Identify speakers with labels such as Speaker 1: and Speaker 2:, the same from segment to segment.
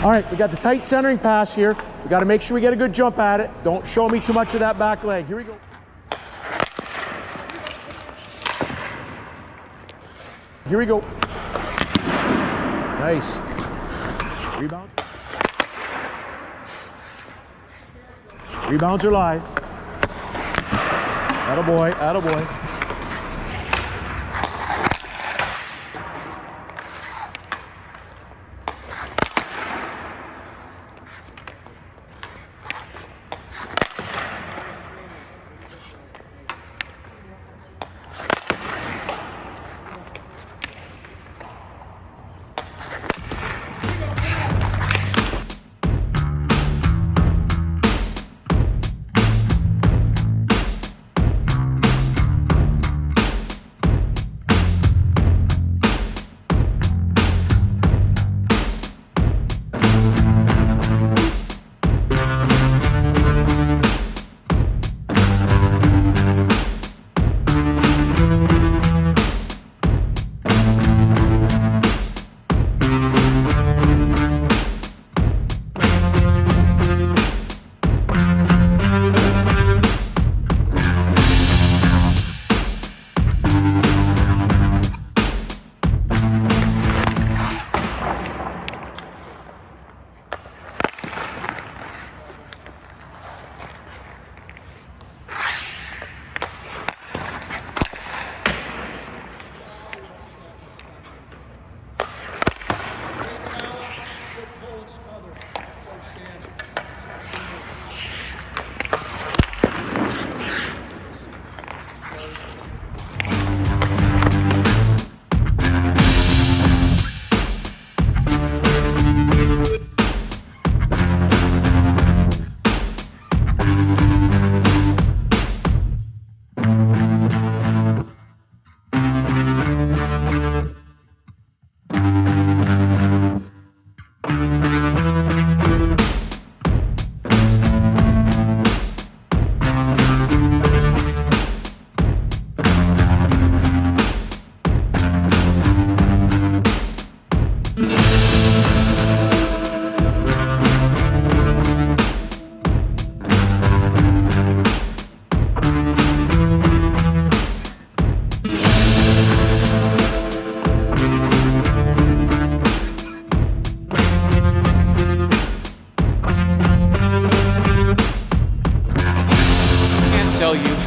Speaker 1: All right, we got the tight centering pass here. We got to make sure we get a good jump at it. Don't show me too much of that back leg. Here we go. Here we go. Nice. Rebound. Rebounds are live. Attaboy, attaboy.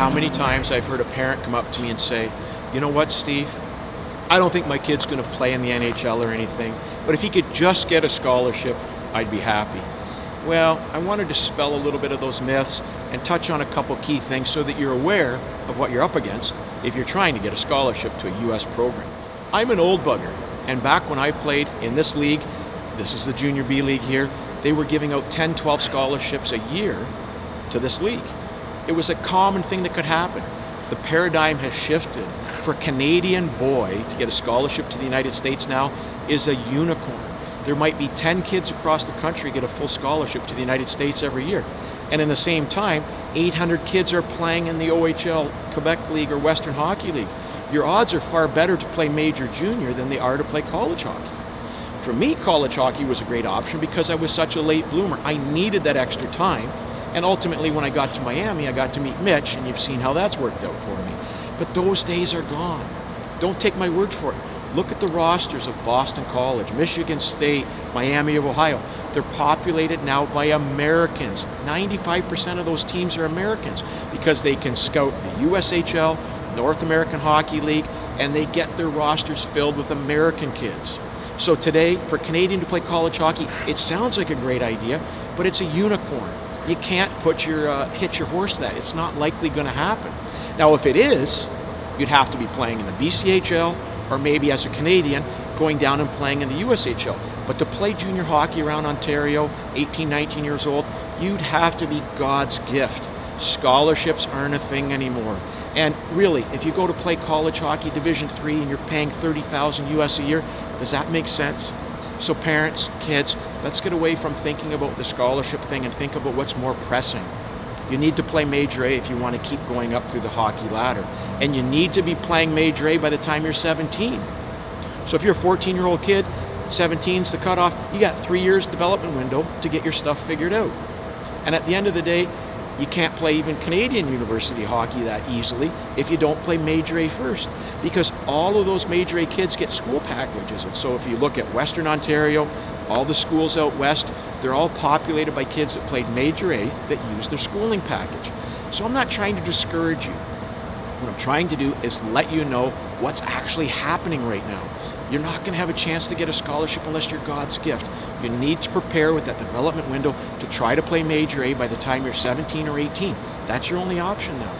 Speaker 2: How many times I've heard a parent come up to me and say, you know what, Steve, I don't think my kid's going to play in the NHL or anything, but if he could just get a scholarship, I'd be happy. Well, I want to dispel a little bit of those myths and touch on a couple key things so that you're aware of what you're up against if you're trying to get a scholarship to a U.S. program. I'm an old bugger, and back when I played in this league, this is the Junior B League here, they were giving out 10, 12 scholarships a year to this league. It was a common thing that could happen. The paradigm has shifted. For a Canadian boy to get a scholarship to the United States now is a unicorn. There might be 10 kids across the country get a full scholarship to the United States every year. And in the same time, 800 kids are playing in the OHL, Quebec League, or Western Hockey League. Your odds are far better to play major junior than they are to play college hockey. For me, college hockey was a great option because I was such a late bloomer. I needed that extra time. And ultimately, when I got to Miami, I got to meet Mitch, and you've seen how that's worked out for me. But those days are gone. Don't take my word for it. Look at the rosters of Boston College, Michigan State, Miami of Ohio. They're populated now by Americans. 95% of those teams are Americans because they can scout the USHL, North American Hockey League, and they get their rosters filled with American kids. So today, for Canadian to play college hockey, it sounds like a great idea, but it's a unicorn. You can't put hitch your horse to that. It's not likely going to happen. Now, if it is, you'd have to be playing in the BCHL or maybe as a Canadian going down and playing in the USHL. But to play junior hockey around Ontario, 18, 19 years old, you'd have to be God's gift. Scholarships aren't a thing anymore. And really, if you go to play college hockey Division III and you're paying $30,000 US a year, does that make sense? So parents, kids, let's get away from thinking about the scholarship thing and think about what's more pressing. You need to play Major A if you want to keep going up through the hockey ladder. And you need to be playing Major A by the time you're 17. So if you're a 14-year-old kid, 17's the cutoff. You got 3 years development window to get your stuff figured out. And at the end of the day, you can't play even Canadian university hockey that easily if you don't play Major A first, because all of those Major A kids get school packages. And so if you look at Western Ontario, all the schools out west, they're all populated by kids that played Major A that use their schooling package. So I'm not trying to discourage you. What I'm trying to do is let you know what's actually happening right now. You're not going to have a chance to get a scholarship unless you're God's gift. You need to prepare with that development window to try to play Major A by the time you're 17 or 18. That's your only option now.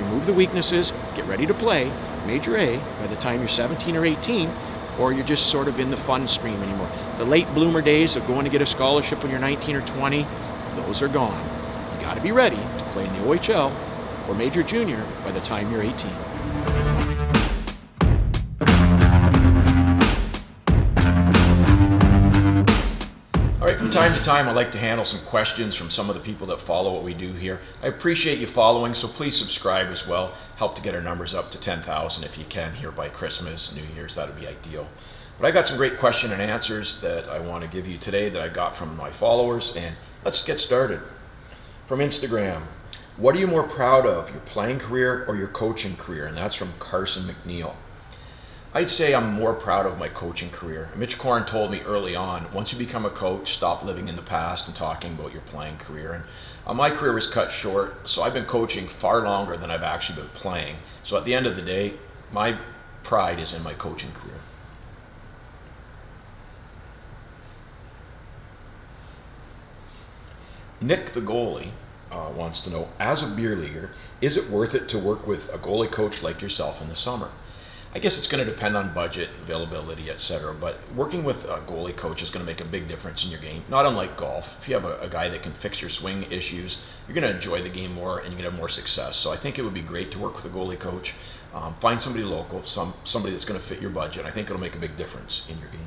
Speaker 2: Remove the weaknesses, get ready to play Major A by the time you're 17 or 18, or you're just sort of in the fun stream anymore. The late bloomer days of going to get a scholarship when you're 19 or 20, those are gone. You got to be ready to play in the OHL or Major Junior by the time you're 18. All right, from time to time, I like to handle some questions from some of the people that follow what we do here. I appreciate you following, so please subscribe as well. Help to get our numbers up to 10,000 if you can here by Christmas, New Year's, that would be ideal. But I got some great question and answers that I want to give you today that I got from my followers, and let's get started. From Instagram, what are you more proud of, your playing career or your coaching career? And that's from Carson McNeil. I'd say I'm more proud of my coaching career. Mitch Korn told me early on, once you become a coach, stop living in the past and talking about your playing career. And my career was cut short, so I've been coaching far longer than I've actually been playing. So at the end of the day, my pride is in my coaching career. Nick the goalie wants to know, as a beer leaguer, is it worth it to work with a goalie coach like yourself in the summer? I guess it's going to depend on budget, availability, etc. But working with a goalie coach is going to make a big difference in your game, not unlike golf. If you have a guy that can fix your swing issues, you're going to enjoy the game more and you're going to have more success. So I think it would be great to work with a goalie coach. Find somebody local, somebody that's going to fit your budget. I think it'll make a big difference in your game.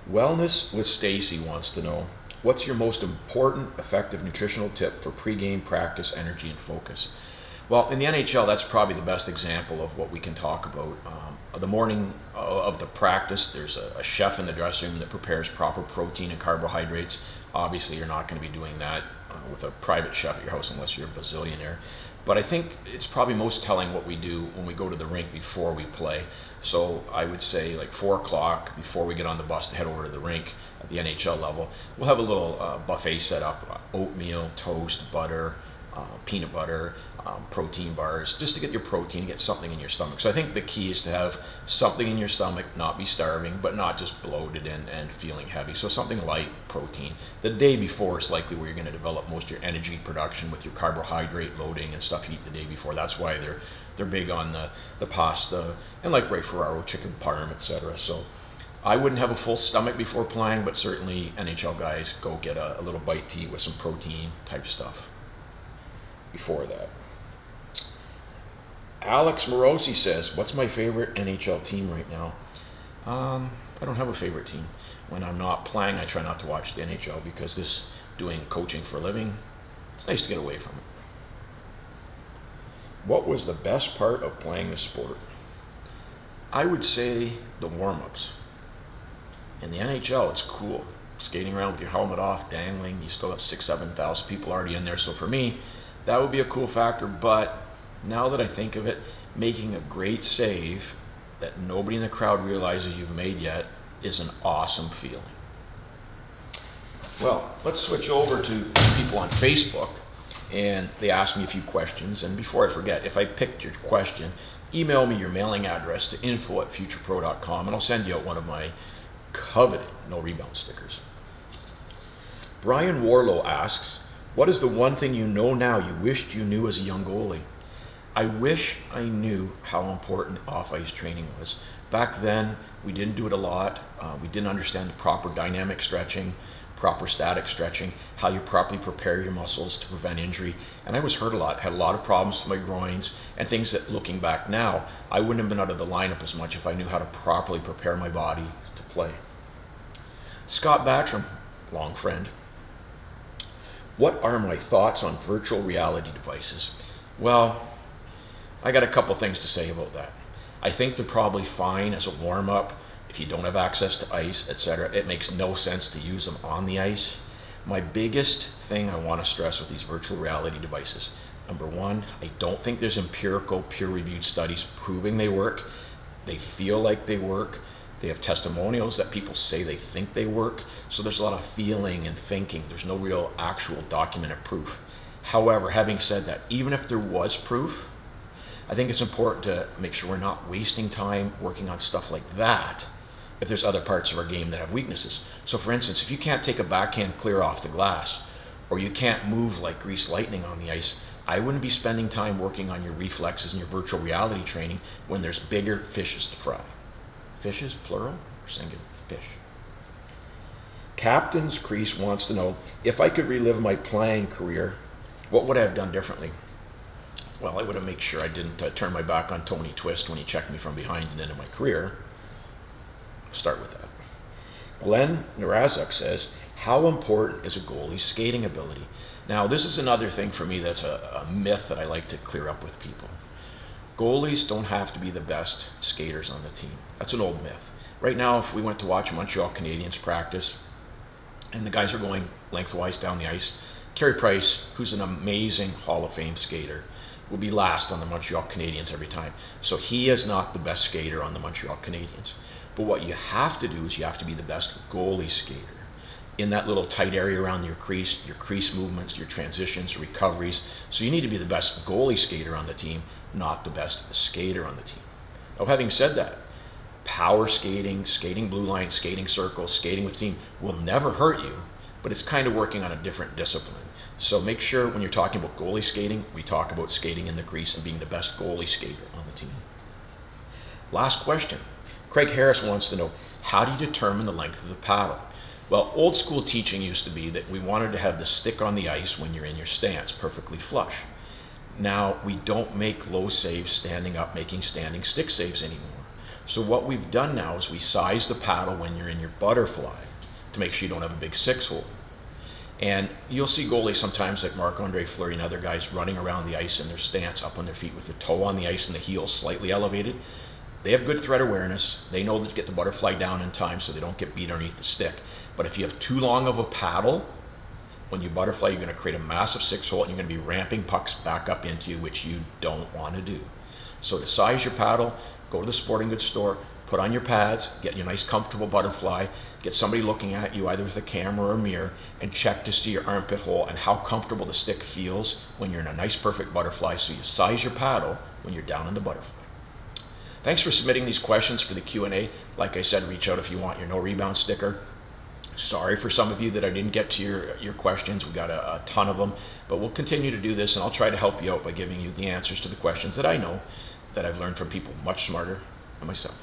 Speaker 2: Wellness with Stacy wants to know, what's your most important, effective nutritional tip for pregame practice, energy, and focus? Well, in the NHL, that's probably the best example of what we can talk about. The morning of the practice, there's a chef in the dressing room that prepares proper protein and carbohydrates. Obviously, you're not going to be doing that with a private chef at your house unless you're a bazillionaire. But I think it's probably most telling what we do when we go to the rink before we play. So I would say like 4 o'clock before we get on the bus to head over to the rink at the NHL level, we'll have a little buffet set up, oatmeal, toast, butter, peanut butter, protein bars, just to get your protein, get something in your stomach. So I think the key is to have something in your stomach, not be starving, but not just bloated and feeling heavy. So something light, protein. The day before is likely where you're going to develop most of your energy production with your carbohydrate loading and stuff you eat the day before. That's why they're big on the pasta and like Ray Ferraro, chicken parm, etc. So I wouldn't have a full stomach before playing, but certainly NHL guys go get a little bite to eat with some protein type stuff before that. Alex Morosi says, what's my favorite NHL team right now? I don't have a favorite team. When I'm not playing, I try not to watch the NHL because this doing coaching for a living, it's nice to get away from it. What was the best part of playing the sport? I would say the warm-ups. In the NHL, it's cool. Skating around with your helmet off, dangling, you still have 6,000-7,000 people already in there. So for me, that would be a cool factor, but now that I think of it, making a great save that nobody in the crowd realizes you've made yet is an awesome feeling. Well, let's switch over to people on Facebook, and they asked me a few questions, and before I forget, if I picked your question, email me your mailing address to info@futurepro.com, and I'll send you out one of my coveted no rebound stickers. Brian Warlow asks, what is the one thing you know now you wished you knew as a young goalie? I wish I knew how important off-ice training was. Back then, we didn't do it a lot. We didn't understand the proper dynamic stretching, proper static stretching, how you properly prepare your muscles to prevent injury. And I was hurt a lot, had a lot of problems with my groins, and things that, looking back now, I wouldn't have been out of the lineup as much if I knew how to properly prepare my body to play. Scott Batram, long friend. What are my thoughts on virtual reality devices? Well, I got a couple things to say about that. I think they're probably fine as a warm-up
Speaker 3: if you don't have access to ice, etc., it makes no sense to use them on the ice. My biggest thing I want to stress with these virtual reality devices, number one, I don't think there's empirical, peer-reviewed studies proving they work. They feel like they work. They have testimonials that people say they think they work. So there's a lot of feeling and thinking. There's no real actual documented proof. However, having said that, even if there was proof, I think it's important to make sure we're not wasting time working on stuff like that if there's other parts of our game that have weaknesses. So for instance, if you can't take a backhand clear off the glass, or you can't move like greased lightning on the ice, I wouldn't be spending time working on your reflexes and your virtual reality training when there's bigger fishes to fry. Fishes, plural or singular? Fish. Captain's Kris wants to know, if I could relive my playing career, what would I have done differently? Well, I would have made sure I didn't turn my back on Tony Twist when he checked me from behind and into my career. Start with that. Glenn Narazuk says, how important is a goalie's skating ability? Now, this is another thing for me that's a myth that I like to clear up with people. Goalies don't have to be the best skaters on the team. That's an old myth. Right now, if we went to watch Montreal Canadiens practice, and the guys are going lengthwise down the ice, Carey Price, who's an amazing Hall of Fame skater, will be last on the Montreal Canadiens every time. So he is not the best skater on the Montreal Canadiens. But what you have to do is you have to be the best goalie skater. In that little tight area around your crease movements, your transitions, recoveries. So you need to be the best goalie skater on the team, not the best skater on the team. Now, having said that, power skating, skating blue line, skating circles, skating with team will never hurt you, but it's kind of working on a different discipline. So make sure when you're talking about goalie skating, we talk about skating in the crease and being the best goalie skater on the team. Last question. Craig Harris wants to know, how do you determine the length of the paddle? Well, old school teaching used to be that we wanted to have the stick on the ice when you're in your stance, perfectly flush. Now, we don't make low saves standing up, making standing stick saves anymore. So what we've done now is we size the paddle when you're in your butterfly to make sure you don't have a big 6-hole. And you'll see goalies sometimes like Marc-Andre Fleury and other guys running around the ice in their stance, up on their feet with the toe on the ice and the heel slightly elevated. They have good threat awareness. They know to get the butterfly down in time so they don't get beat underneath the stick. But if you have too long of a paddle, when you butterfly, you're going to create a massive 6-hole and you're going to be ramping pucks back up into you, which you don't want to do. So to size your paddle, go to the sporting goods store, put on your pads, get your nice comfortable butterfly, get somebody looking at you either with a camera or a mirror, and check to see your armpit hole and how comfortable the stick feels when you're in a nice perfect butterfly. So you size your paddle when you're down in the butterfly. Thanks for submitting these questions for the Q&A. Like I said, reach out if you want your no rebound sticker. Sorry for some of you that I didn't get to your questions. We got a ton of them, but we'll continue to do this, and I'll try to help you out by giving you the answers to the questions that I know that I've learned from people much smarter than myself.